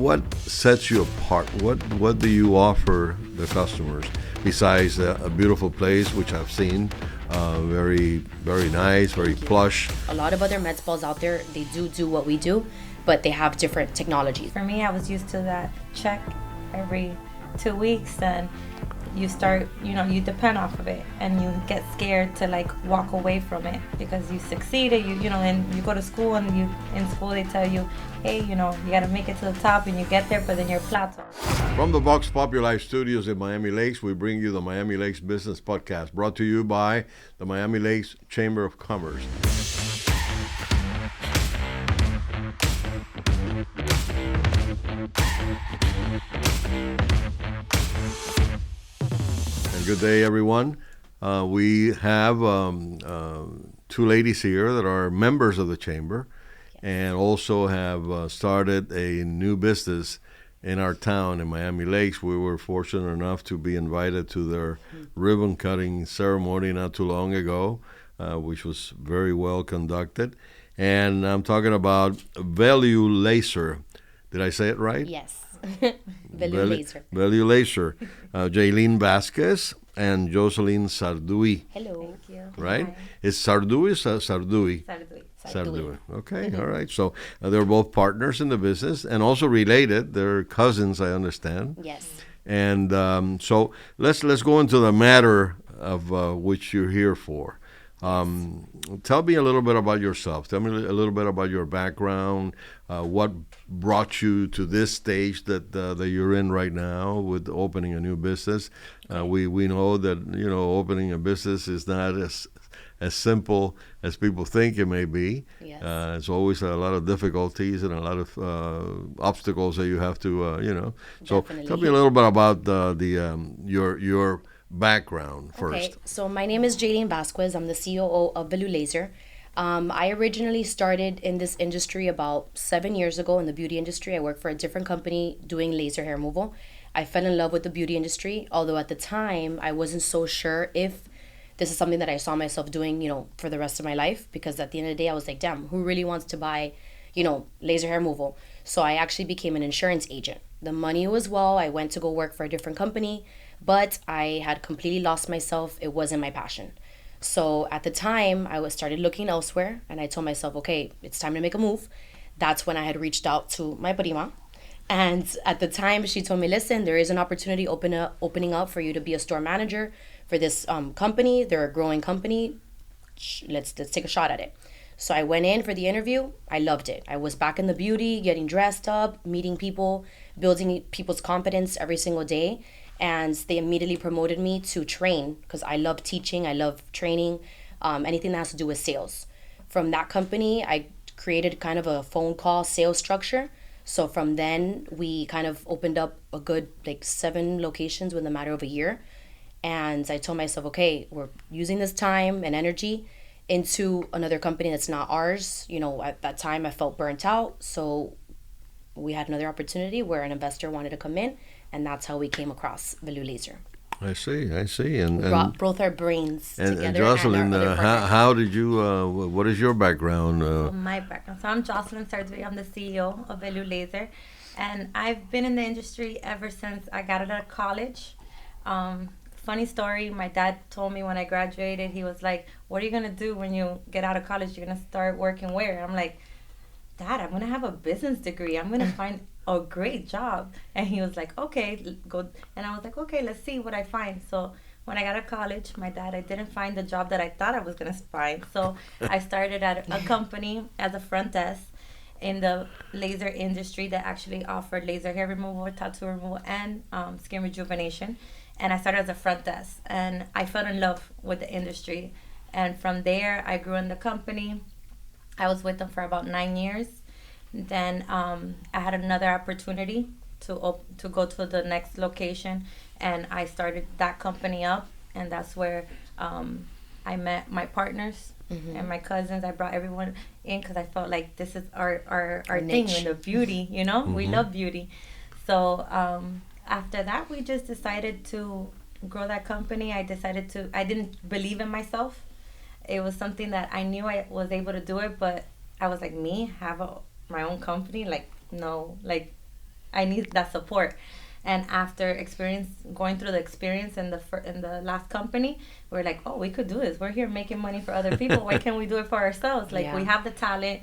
what sets you apart? What do you offer the customers besides a beautiful place, which I've seen, very nice, very plush. A lot of other med spas out there, they do what we do, but they have different technologies. For me, I was used to that check every 2 weeks, and you start, you depend off of it, and you get scared to like walk away from it because you succeeded, and you go to school, and in school they tell you, hey, you gotta make it to the top, and you get there, but then you're plateau. From the Vox Populi studios in Miami Lakes, we bring you the Miami Lakes Business Podcast, brought to you by the Miami Lakes Chamber of Commerce. Good day, everyone. We have two ladies here that are members of the chamber, and also have started a new business in our town in Miami Lakes. We were fortunate enough to be invited to their ribbon cutting ceremony not too long ago, which was very well conducted. And I'm talking about Vellu Laser. Did I say it right? Yes. Vellu Laser. Vellu Laser. Jaylene Vasquez and Jocelyn Sardui. Hello. Thank you. Right? Hi. Is Sardui or Sardui? Sardui. Okay, all right. So they're both partners in the business and also related. They're cousins, I understand. Yes. And so let's go into the matter of which you're here for. Tell me a little bit about yourself. Tell me a little bit about your background. What brought you to this stage that you're in right now with opening a new business? We know that opening a business is not as simple as people think it may be. Yes. It's always a lot of difficulties and a lot of obstacles that you have to So Definitely. tell me a little bit about your background first. Okay, so my name is Jaylene Vasquez. I'm the COO of Vellu Laser. I originally started in this industry about 7 years ago in the beauty industry. I worked for a different company doing laser hair removal. I fell in love with the beauty industry, although at the time I wasn't so sure if this is something that I saw myself doing, for the rest of my life, because at the end of the day I was like, damn, who really wants to buy, laser hair removal? So I actually became an insurance agent. The money was well. I went to go work for a different company, but I had completely lost myself. It wasn't my passion. So at the time, I started looking elsewhere, and I told myself, okay, it's time to make a move. That's when I had reached out to my prima. And at the time, she told me, listen, there is an opportunity opening up for you to be a store manager for this company. They're a growing company. Let's take a shot at it. So I went in for the interview. I loved it. I was back in the beauty, getting dressed up, meeting people, building people's confidence every single day. And they immediately promoted me to train because I love teaching. I love training, anything that has to do with sales. From that company, I created kind of a phone call sales structure. So from then, we kind of opened up a good 7 locations within a matter of a year. And I told myself, okay, we're using this time and energy into another company that's not ours. At that time, I felt burnt out. So we had another opportunity where an investor wanted to come in. And that's how we came across Vellu Laser. I see. And brought both our brains together. And Jocelyn, how did you? What is your background? My background. So I'm Jocelyn Sardui. I'm the CEO of Vellu Laser, and I've been in the industry ever since I got out of college. Funny story. My dad told me when I graduated, he was like, "What are you gonna do when you get out of college? You're gonna start working where?" I'm like, "Dad, I'm gonna have a business degree. I'm gonna find a great job." And he was like, okay, go. And I was like, okay, let's see what I find. So when I got to college, I didn't find the job that I thought I was going to find. So I started at a company as a front desk in the laser industry that actually offered laser hair removal, tattoo removal, and skin rejuvenation. And I started as a front desk, and I fell in love with the industry. And from there, I grew in the company. I was with them for about 9 years. Then I had another opportunity to go to the next location, and I started that company up, and that's where I met my partners and my cousins. I brought everyone in because I felt like this is our thing in the beauty, We love beauty. So after that, we just decided to grow that company. I didn't believe in myself. It was something that I knew I was able to do it, but I was like, have my own company? No, I need that support. And after going through the experience in the last company, we're like, oh, we could do this. We're here making money for other people. Why can't we do it for ourselves? Like, we have the talent,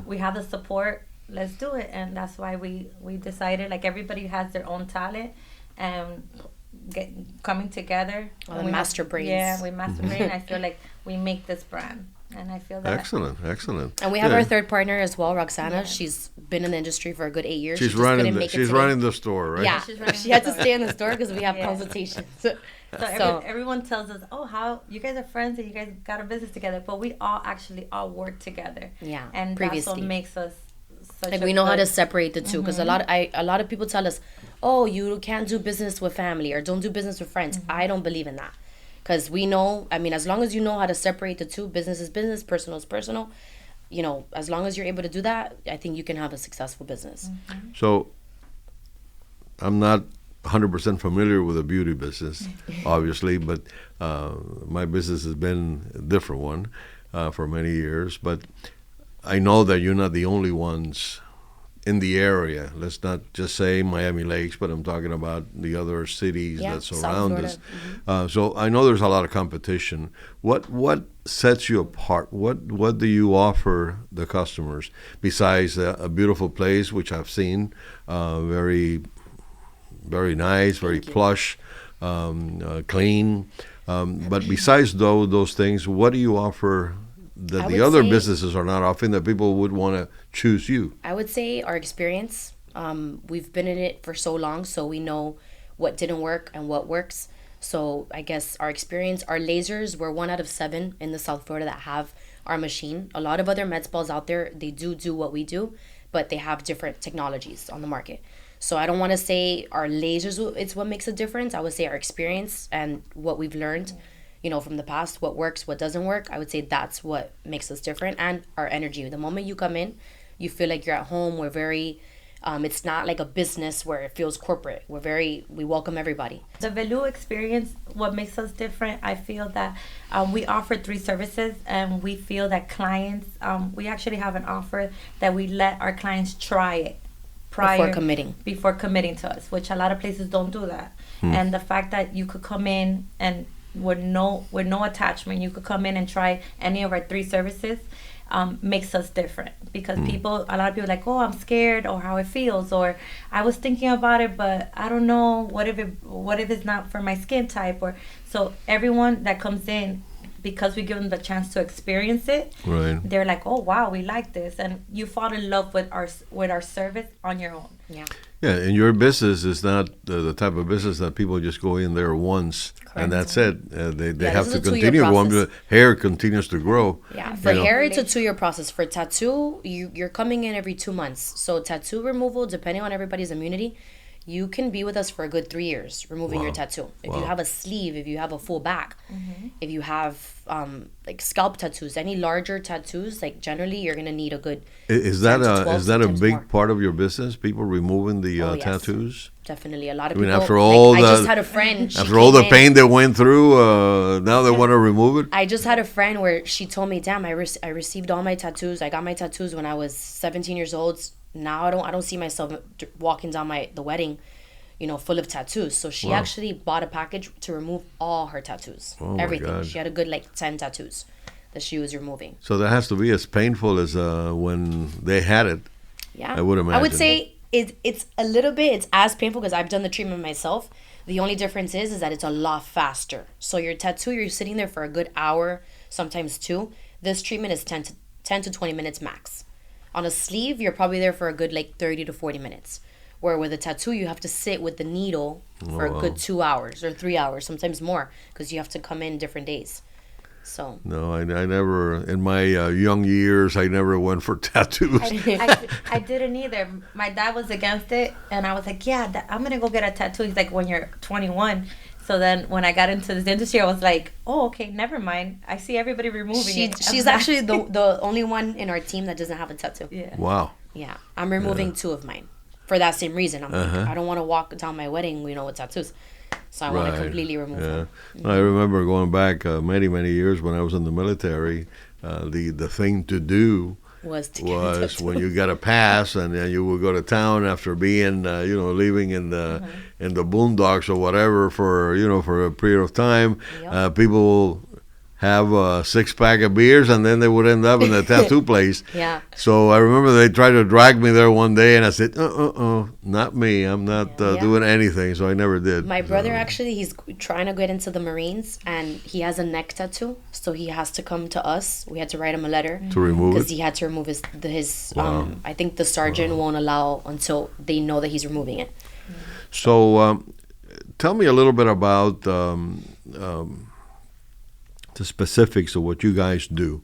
we have the support. Let's do it. And that's why we decided, like, everybody has their own talent, and coming together. Well, the master brains. Yeah, we master brain. I feel like we make this brand. And I feel that. Excellent. And we have our third partner as well, Roxana. Yeah. She's been in the industry for a good 8 years. She's running the store, right? Yeah, she had to stay in the store because we have consultations. So everyone tells us, oh, how you guys are friends and you guys got a business together, but we all work together. Yeah, and previously. That's what makes us such like we know how to separate the two, because a lot of people tell us, oh, you can't do business with family or don't do business with friends. I don't believe in that. Because we know, I mean, as long as you know how to separate the two, business is business, personal is personal, you know, as long as you're able to do that, I think you can have a successful business. So, I'm not 100% familiar with the beauty business, obviously, but my business has been a different one for many years. But I know that you're not the only ones in the area. Let's not just say Miami Lakes, but I'm talking about the other cities that surround us. So I know there's a lot of competition. What sets you apart? What do you offer the customers besides a beautiful place, which I've seen, very very nice, very plush, clean. But besides those things, what do you offer that the other businesses are not offering that people would want to choose you? I would say our experience. We've been in it for so long, so we know what didn't work and what works. So I guess our experience, our lasers, we're 1 out of 7 in the South Florida that have our machine. A lot of other med spas out there, they do what we do, but they have different technologies on the market. So I don't want to say our lasers, it's what makes a difference. I would say our experience and what we've learned, you know, from the past, what works, what doesn't work. I would say that's what makes us different, and our energy. The moment you come in, you feel like you're at home. We're very, it's not like a business where it feels corporate. We welcome everybody. The Vellu experience, what makes us different, I feel that we offer 3 services, and we feel that clients, we actually have an offer that we let our clients try it before committing to us, which a lot of places don't do that. And the fact that you could come in and with no attachment, you could come in and try any of our 3 services, makes us different, because a lot of people are like, oh, I'm scared, or how it feels, or I was thinking about it, but I don't know, what if it's not for my skin type, or so everyone that comes in, because we give them the chance to experience it, right, they're like, oh wow, we like this, and you fall in love with our service on your own. Yeah, and your business is not the type of business that people just go in there once. Correct. And that's it. They have to continue going. The hair continues to grow. Yeah, for hair, it's a 2-year process. For tattoo, you're coming in every 2 months. So tattoo removal, depending on everybody's immunity, you can be with us for a good 3 years removing your tattoo. If you have a sleeve, if you have a full back, if you have like scalp tattoos, any larger tattoos, like generally you're gonna need a good. Is that a big part of your business? People removing the tattoos? Definitely, a lot of people. After all I just had a friend. After all the pain they went through, now they want to remove it. I just had a friend where she told me, "Damn, I received all my tattoos. I got my tattoos when I was 17 years old. Now I don't see myself walking down the wedding, you know, full of tattoos." So she actually bought a package to remove all her tattoos, everything. She had a good 10 tattoos that she was removing. So that has to be as painful as when they had it. Yeah, I would imagine. I would say it's a little bit. It's as painful because I've done the treatment myself. The only difference is that it's a lot faster. So your tattoo, you're sitting there for a good hour, sometimes 2. This treatment is 10 to 20 minutes max. On a sleeve, you're probably there for a good 30 to 40 minutes. Where with a tattoo, you have to sit with the needle for a good 2 hours or 3 hours, sometimes more, because you have to come in different days. So no, I never, in my young years, I never went for tattoos. I didn't either. My dad was against it, and I was like, yeah, I'm going to go get a tattoo. He's like, when you're 21. So then when I got into this industry, I was like, oh, okay, never mind. I see everybody removing it. She's actually the only one in our team that doesn't have a tattoo. Yeah. Wow. Yeah. I'm removing 2 of mine for that same reason. I'm like, I don't want to walk down my wedding, with tattoos. So I want to completely remove them. I remember going back many, many years when I was in the military, the thing to do Was to get a was tattoo. when you got a pass, and then you would go to town after being, living in the boondocks or whatever for for a period of time. Yep. People have a 6-pack of beers, and then they would end up in the tattoo place. Yeah. So I remember they tried to drag me there one day, and I said, not me. I'm not Yeah. doing anything." So I never did. My brother So, actually, he's trying to get into the Marines, and he has a neck tattoo, so he has to come to us. We had to write him a letter to remove because it. he had to remove his. Wow. I think the sergeant won't allow until they know that he's removing it. So tell me a little bit about the specifics of what you guys do.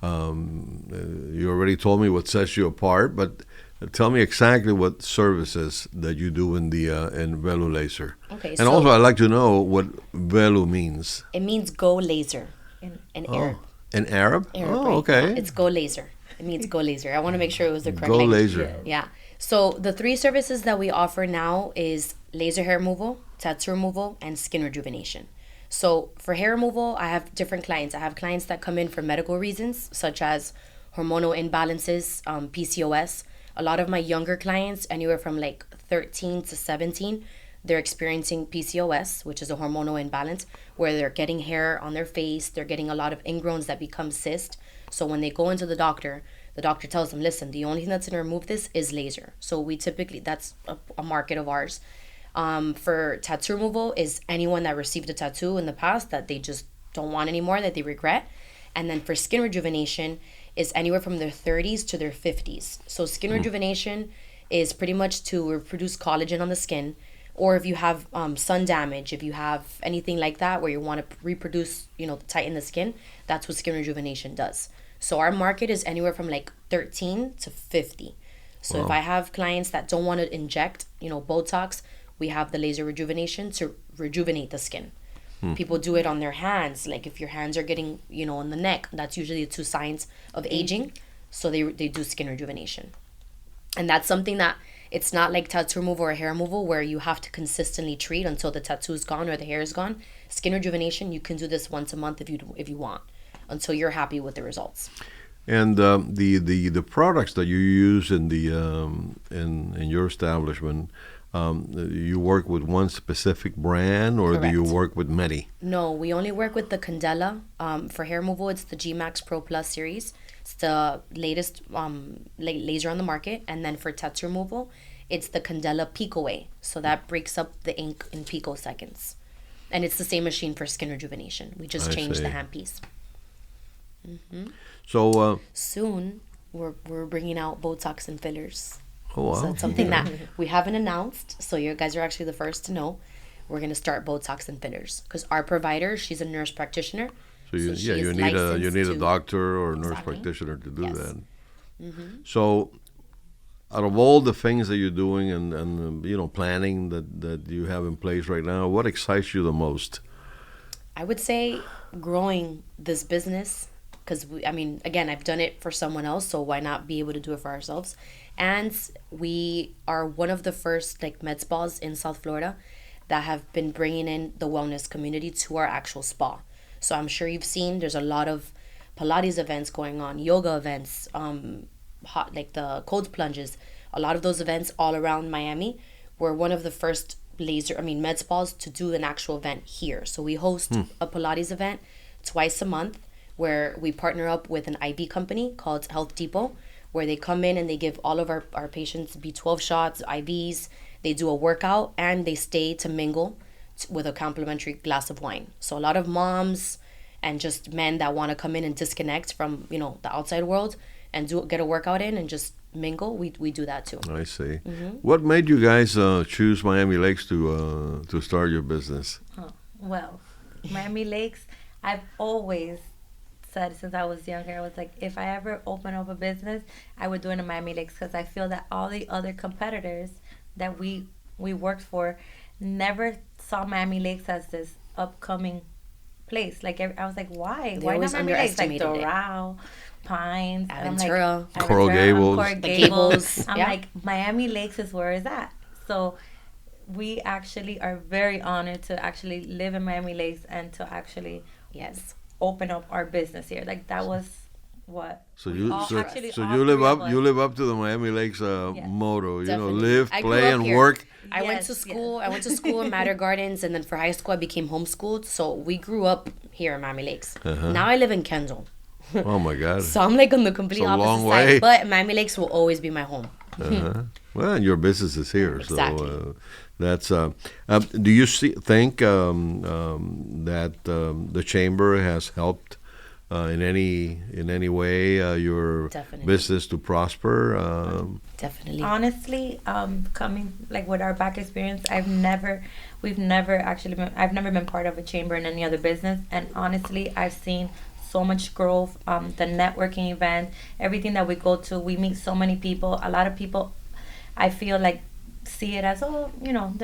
You already told me what sets you apart, but tell me exactly what services that you do in the in Vellu Laser. Okay, And so also, I'd like to know what Vellu means. it means go laser in Arab. In Arab? Arab, Oh, right? okay. It's go laser. It means go laser. I want to make sure it was the correct Go language. laser. Yeah. So the 3 services that we offer now is laser hair removal, tattoo removal, and skin rejuvenation. So for hair removal, I have different clients. I have clients that come in for medical reasons, such as hormonal imbalances, PCOS. A lot of my younger clients, anywhere from like 13 to 17, they're experiencing PCOS, which is a hormonal imbalance, where they're getting hair on their face, they're getting a lot of ingrowns that become cyst. So when they go into the doctor tells them, listen, the only thing that's going to remove this is laser. So we typically, that's a market of ours. For tattoo removal is anyone that received a tattoo in the past that they just don't want anymore, that they regret. And then for skin rejuvenation is anywhere from their 30s to their 50s. So skin rejuvenation is pretty much to produce collagen on the skin, or if you have sun damage, if you have anything like that where you want to reproduce, tighten the skin, that's what skin rejuvenation does. So our market is anywhere from like 13 to 50. So if I have clients that don't want to inject, Botox, we have the laser rejuvenation to rejuvenate the skin. People do it on their hands. Like if your hands are getting, on the neck, that's usually the 2 signs of aging. So they do skin rejuvenation. And that's something that it's not like tattoo removal or hair removal where you have to consistently treat until the tattoo is gone or the hair is gone. Skin rejuvenation, you can do this once a month if you want, until you're happy with the results. And the products that you use in the in your establishment, you work with one specific brand, or do you Correct. work with many? No, we only work with the Candela. For hair removal, it's the G Max Pro Plus series. It's the latest laser on the market. And then for tattoo removal, it's the Candela Picoway. So that breaks up the ink in picoseconds. And it's the same machine for skin rejuvenation. We just I changed see. the handpiece. So, Soon, we're bringing out Botox and fillers. oh wow. So it's something that we haven't announced. So you guys are actually the first to know. We're going to start Botox and fillers because our provider, she's a nurse practitioner. So you, she yeah, is you need a licensed to- doctor or a nurse Exactly. practitioner to do Yes. that. So, out of all the things that you're doing and planning that you have in place right now, what excites you the most? I would say growing this business because again, I've done it for someone else, so why not be able to do it for ourselves? And we are one of the first like med spas in South Florida that have been bringing in the wellness community to our actual spa. So I'm sure you've seen there's a lot of Pilates events going on, yoga events, hot like the cold plunges, a lot of those events all around Miami. We're one of the first med spas to do an actual event here. So we host a Pilates event twice a month where we partner up with an IV company called Health Depot, where they come in and they give all of our patients B12 shots, IVs. They do a workout and they stay to mingle with a complimentary glass of wine. So a lot of moms and just men that want to come in and disconnect from the outside world and get a workout in and just mingle, we do that too. I see. What made you guys choose Miami Lakes to start your business? Well, Miami Lakes, I've always said since I was younger, I was like, if I ever open up a business, I would do it in Miami Lakes because I feel that all the other competitors that we worked for never saw Miami Lakes as this upcoming place. Like I was like, why? They Why always not Miami Lakes? Like underestimated it. Doral, Pines, and I'm like, Aventura. Coral Gables. Coral The Gables. Gables, I'm yeah. like, Miami Lakes is where it's at. So we actually are very honored to actually live in Miami Lakes and to actually Yes. open up our business here. Like that was what So we you all, so, actually so all you live three of up us. you live up to the Miami Lakes Yes. motto. You know, Definitely. live, I grew play, up and here. work. I went Yes, to school. yes. I went to school in Matter Gardens, and then for high school, I became homeschooled. So we grew up here in Miami Lakes. Now I live in Kendall. Oh my God. So I'm like on the complete It's a opposite long side. way. But Miami Lakes will always be my home. Well, and your business is here, Exactly. so that's. Do you think that the chamber has helped in any way your Definitely. business to prosper? Definitely. Honestly, coming like with our back experience, we've never actually been, I've never been part of a chamber in any other business, and honestly, I've seen so much growth. The networking event, everything that we go to, we meet so many people. A lot of people, I feel like, see it as, oh,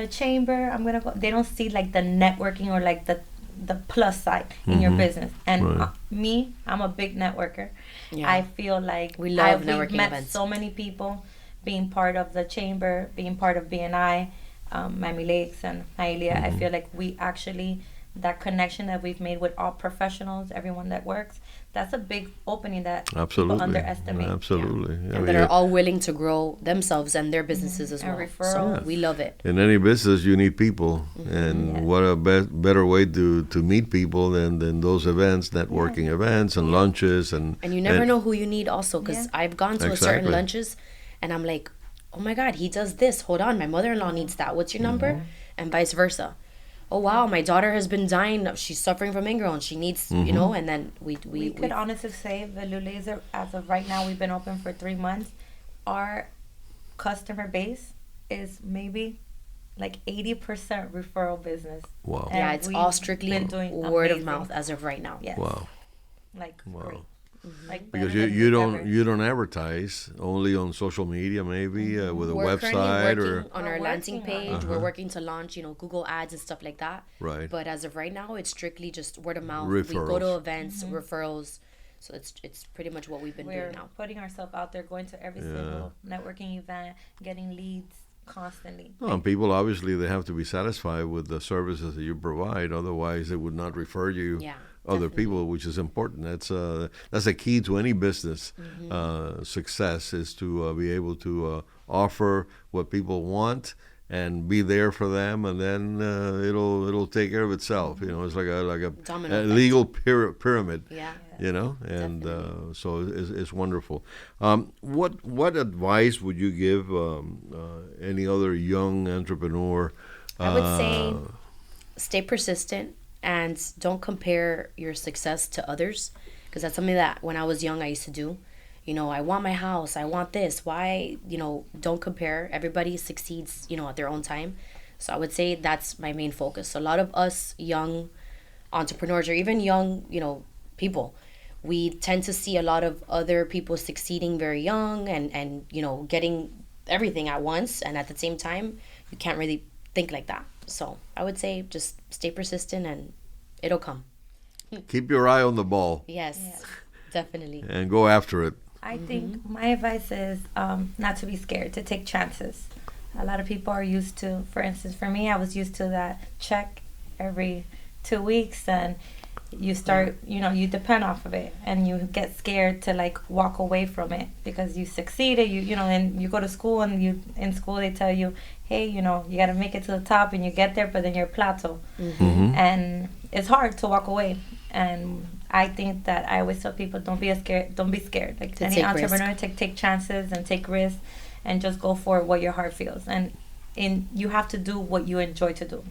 the chamber. I'm gonna go. They don't see like the networking or like the plus side in your business. And Right. me, I'm a big networker. Yeah. I feel like We love we've networking met events. so many people, being part of the chamber, being part of BNI, Miami Lakes, and Hialeah. I feel like we actually, that connection that we've made with all professionals, everyone that works, that's a big opening that Absolutely, people underestimate. absolutely. I And mean, that are all willing to grow themselves and their businesses as And well. referrals. So we love it. in any business, you need people, and Yes. what a better way to meet people than those events, networking events, and lunches, and And you never know who you need also, because Yeah. I've gone to a Exactly. certain lunches and I'm like, oh my God, he does this. Hold on, my mother-in-law needs that. What's your number? And vice versa. Oh wow, my daughter has been dying. She's suffering from ingrown. She needs, and then We could honestly say Vellu Laser, as of right now, we've been open for 3 months. Our customer base is maybe like 80% referral business. Wow. And yeah, it's we've all strictly been doing word of amazing. mouth as of right now. Yes. Wow. Like Wow. great. Like Because better than you we've don't ever- you don't advertise, only on social media, maybe with a We're currently website working or on our We're landing working on it. page. We're working to launch, Google ads and stuff like that. Right. But as of right now, it's strictly just word of mouth. We go to Referrals. events, referrals. So it's pretty much what we've been We're doing now. putting ourselves out there, going to every single networking event, getting leads constantly. Well, and people obviously they have to be satisfied with the services that you provide. Otherwise, they would not refer you Yeah, other definitely. people, which is important. That's a key to any business success is to be able to offer what people want and be there for them, and then it'll take care of itself. It's like a Domino effect. legal pyramid. Yeah. And Definitely. so it's wonderful. What advice would you give any other young entrepreneur? I would say stay persistent and don't compare your success to others, because that's something that when I was young I used to do. I want my house, I want this. Why, don't compare. Everybody succeeds, at their own time. So I would say that's my main focus. A lot of us young entrepreneurs or even young, people, we tend to see a lot of other people succeeding very young and getting everything at once, and at the same time you can't really think like that. So I would say just stay persistent and it'll come. Keep your eye on the ball Yes, definitely. and go after it. I think my advice is not to be scared, to take chances. A lot of people are used to, for instance, for me, I was used to that check every 2 weeks, and you start, you depend off of it, and you get scared to like walk away from it because you succeeded, and you go to school, and in school they tell you, hey, you got to make it to the top, and you get there, but then you're plateau, and it's hard to walk away. And I think that I always tell people, don't be scared. Like To any take entrepreneur, take chances and take risks, and just go for what your heart feels. And you have to do what you enjoy to do,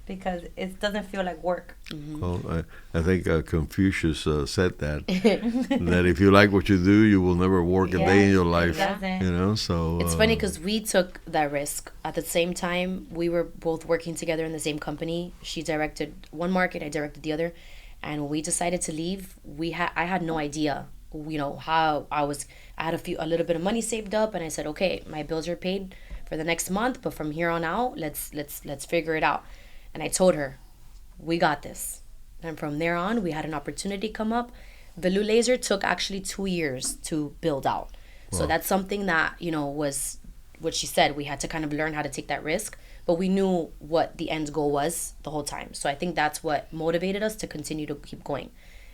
because it doesn't feel like work. Well, I think Confucius said that that if you like what you do, you will never work a day in your life. doesn't. So It's funny because we took that risk. At the same time, we were both working together in the same company. She directed one market, I directed the other. And when we decided to leave, I had no idea, how I had a little bit of money saved up, and I said, okay, my bills are paid for the next month, but from here on out, let's figure it out. And I told her, we got this. And from there on, we had an opportunity come up. Vellu Laser took actually 2 years to build out. So that's something that, was what she said. We had to kind of learn how to take that risk, but we knew what the end goal was the whole time. So I think that's what motivated us to continue to keep going.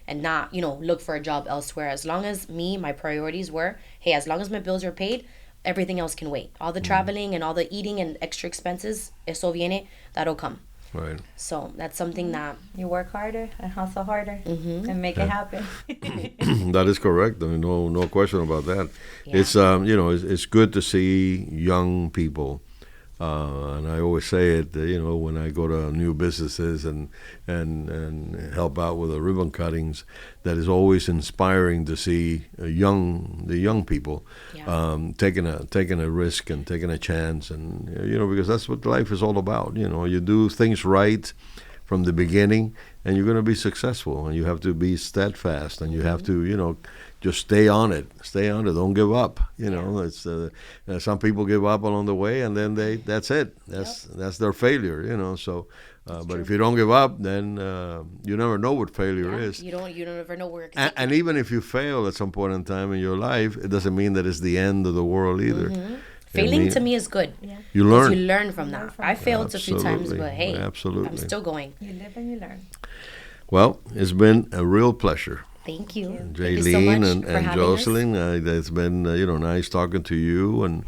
and not, look for a job elsewhere. As long as my priorities were, hey, as long as my bills are paid, everything else can wait. All the traveling and all the eating and extra expenses, eso viene, that'll come. Right. So that's something that You work harder and hustle harder and make it happen. That is correct. I mean, no question about that. Yeah. It's it's good to see young people, and I always say it. When I go to new businesses and help out with the ribbon cuttings, that is always inspiring to see the young people Yeah. taking a risk and taking a chance, and because that's what life is all about. You do things right from the beginning, and you're going to be successful. And you have to be steadfast, and you have to, just stay on it. Don't give up. It's some people give up along the way, and then that's it. That's their failure. So, but if you don't give up, then you never know what failure is. You don't ever know where. And even if you fail at some point in time in your life, it doesn't mean that it's the end of the world either. Failing to me is good. Yeah. You Because learn. you learn from that. I failed a few times, Absolutely. but hey, Absolutely. I'm still going. You live and you learn. Well, it's been a real pleasure. Thank you. Thank you so Jaylene much and for having us. Jocelyn, it's been nice talking to you and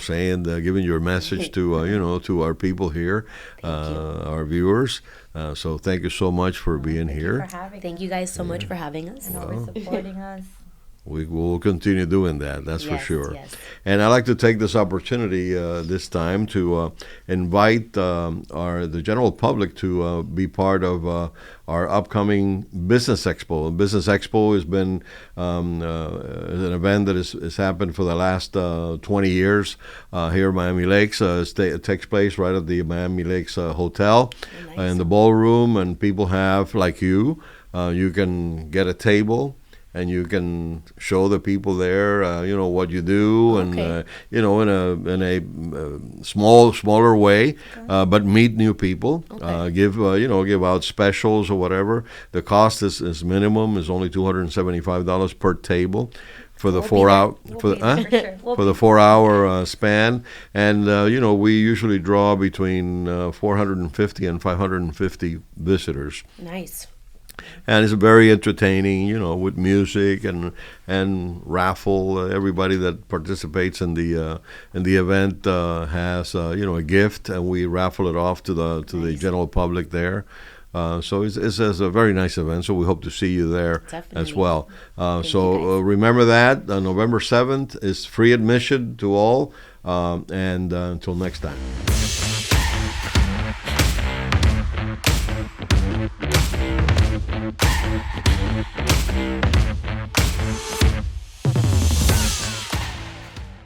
saying giving your message to to our people here, our viewers. So thank you so much for being Thank here. you for having Thank us you guys so much for having us. and always supporting us. We will continue doing that. That's for Yes, sure. yes. And I'd like to take this opportunity this time to invite the general public to be part of our upcoming Business Expo. Business Expo has been is an event that has happened for the last 20 years here in Miami Lakes. It takes place right at the Miami Lakes Hotel Nice. in the ballroom, and people have, like you can get a table. And you can show the people there, what you do, and Okay. in a smaller way, but meet new people. Okay. Give out specials or whatever. The cost is minimum, is only $275 per table for the We'll be 4 there. hour We'll for be the, there for sure. We'll for be the there. 4 hour span, and we usually draw between 450 and 550 visitors. Nice. And it's very entertaining, with music and raffle. Everybody that participates in the event has a gift, and we raffle it off to the general public there. So it's a very nice event. So we hope to see you there as Definitely. well. Thank you, So guys. remember that November 7th is free admission to all. And until next time.